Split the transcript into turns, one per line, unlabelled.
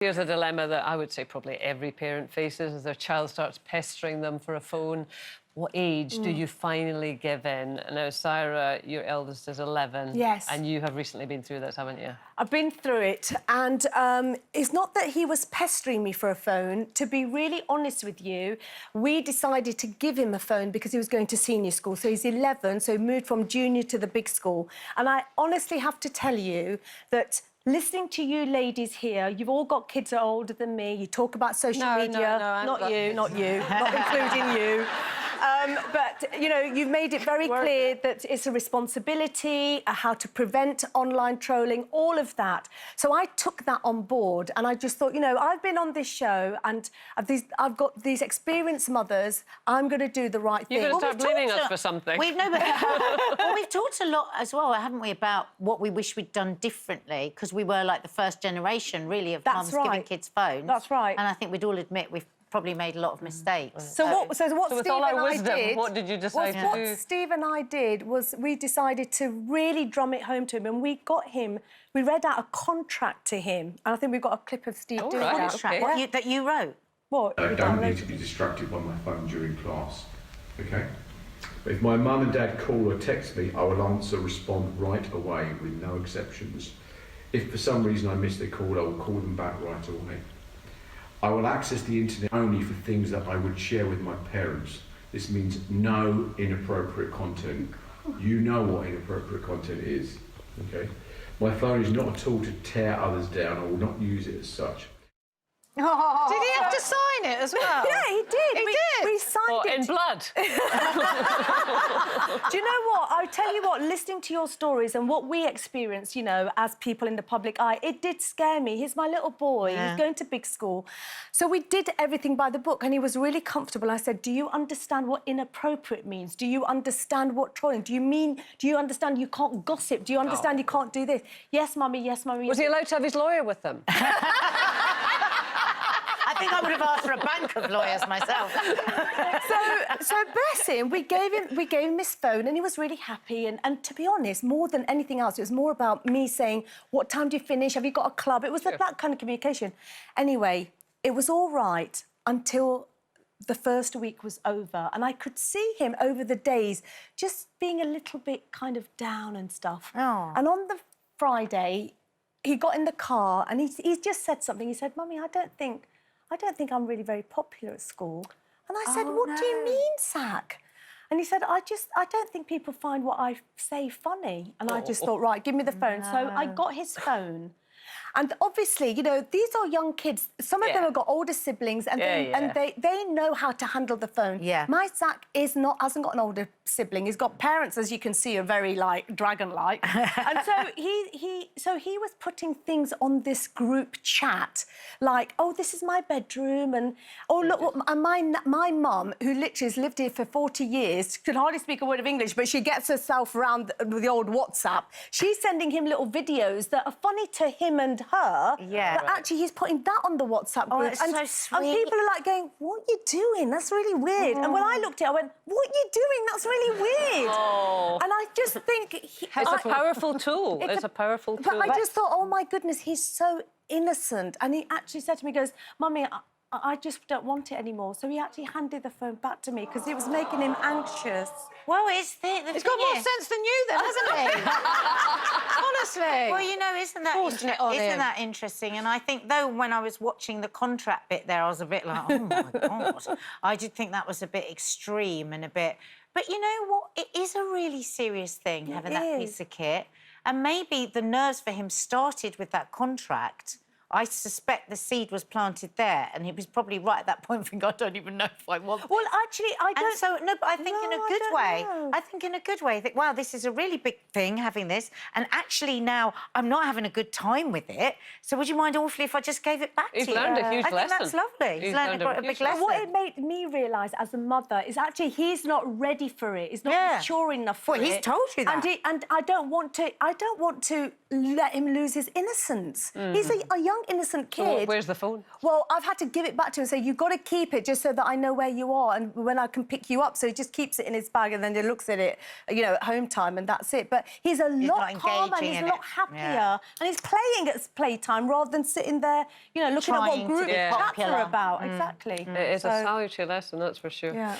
Here's a dilemma that I would say probably every parent faces as their child starts pestering them for a phone. What age do you finally give in? Now, Saira, your eldest is 11.
Yes.
And you have recently been through this, haven't you?
I've been through it, and it's not that he was pestering me for a phone. To be really honest with you, we decided to give him a phone because he was going to senior school. So he's 11, so he moved from junior to the big school. And I honestly have to tell you that listening to you ladies here, you've all got kids that are older than me. You talk about social media.
No,
not you, not including you. But, you know, you've made it very clear that it's a responsibility, how to prevent online trolling, all of that. So I took that on board and I just thought, you know, I've been on this show and I've got these experienced mothers. I'm going to do the right thing.
You're going to start blaming us for something.
We've talked a lot as well, haven't we, about what we wish we'd done differently, because we were like the first generation, really, of mums giving kids phones.
That's right.
And I think we'd all admit we've probably made a lot of mistakes.
So what Steve and I did...
What did you decide to do?
What Steve and I did was we decided to really drum it home to him, and we read out a contract to him, and I think we've got a clip of Steve doing that.
Contract? Okay. That you wrote?
What?
I don't need to be distracted by my phone during class, OK? But if my mum and dad call or text me, I will respond right away with no exceptions. If for some reason I miss their call, I will call them back right away. I will access the internet only for things that I would share with my parents. This means no inappropriate content. You know what inappropriate content is, okay? My phone is not a tool to tear others down. I will not use it as such.
Oh. Did he have to sign it as well?
Yeah, he did.
He did?
We signed it.
In blood?
Do you know what? I tell you what, listening to your stories and what we experience, you know, as people in the public eye, it did scare me. He's my little boy. Yeah. He's going to big school. So we did everything by the book, and he was really comfortable. I said, do you understand what inappropriate means? Do you understand what trolling? Do you understand you can't gossip? Do you understand you can't do this? Yes, Mummy, yes, Mummy.
Was he allowed to have his lawyer with him?
I think I would have asked for a bank of lawyers myself.
so bless him, we gave him his phone, and he was really happy. And to be honest, more than anything else, it was more about me saying, what time do you finish? Have you got a club? It was that kind of communication. Anyway, it was all right until the first week was over, and I could see him over the days just being a little bit kind of down and stuff.
Oh.
And on the Friday, he got in the car and he just said something. He said, Mummy, I don't think I'm really very popular at school. And I said, what do you mean, Zach? And he said, I don't think people find what I say funny. And I just thought, right, give me the phone. So I got his phone. And obviously, you know, these are young kids. Some of them have got older siblings, and they know how to handle the phone.
Yeah.
My Zach hasn't got an older sibling. He's got parents, as you can see, are very like dragon-like. And so he was putting things on this group chat, like, oh, this is my bedroom, and oh look, and my mum, who literally has lived here for 40 years, can hardly speak a word of English, but she gets herself around the old WhatsApp. She's sending him little videos that are funny to him and her, but actually he's putting that on the WhatsApp group.
It's so sweet.
And people are like going, what are you doing? That's really weird. And when I looked at it, I went, what are you doing? That's really weird. Oh. And I just think...
It's a powerful tool. It's a powerful tool.
But I just thought, oh, my goodness, he's so innocent. And he actually said to me, he goes, Mummy, I just don't want it anymore. So he actually handed the phone back to me because it was making him anxious.
Well, he's got more sense than you, then, hasn't he? Honestly. Well, you know, isn't that interesting? And I think, though, when I was watching the contract bit there, I was a bit like, oh, my God. I did think that was a bit extreme and a bit... But you know what? It is a really serious thing, having that piece of kit. And maybe the nerves for him started with that contract. I suspect the seed was planted there, and he was probably right at that point thinking, I don't even know if I want...
Well, actually, I don't...
And so, no, but I think in a good way. I think in a good way. I think, wow, this is a really big thing, having this, and actually now I'm not having a good time with it, so would you mind awfully if I just gave it back to you?
He's learned a huge lesson.
I think that's lovely. He's learned a big lesson.
What it made me realise as a mother is actually he's not ready for it. He's not mature enough for it.
Well, he's told you that.
And I don't want to let him lose his innocence. He's a young young, innocent
So
kid.
where's the phone?
Well, I've had to give it back to him and say, you've got to keep it just so that I know where you are and when I can pick you up. So he just keeps it in his bag and then he looks at it, you know, at home time and that's it. But he's a lot calmer and he's a lot happier. And he's playing at playtime rather than sitting there, you know, looking at what group chats are about. Exactly.
It is a salutary lesson, that's for sure.
Yeah.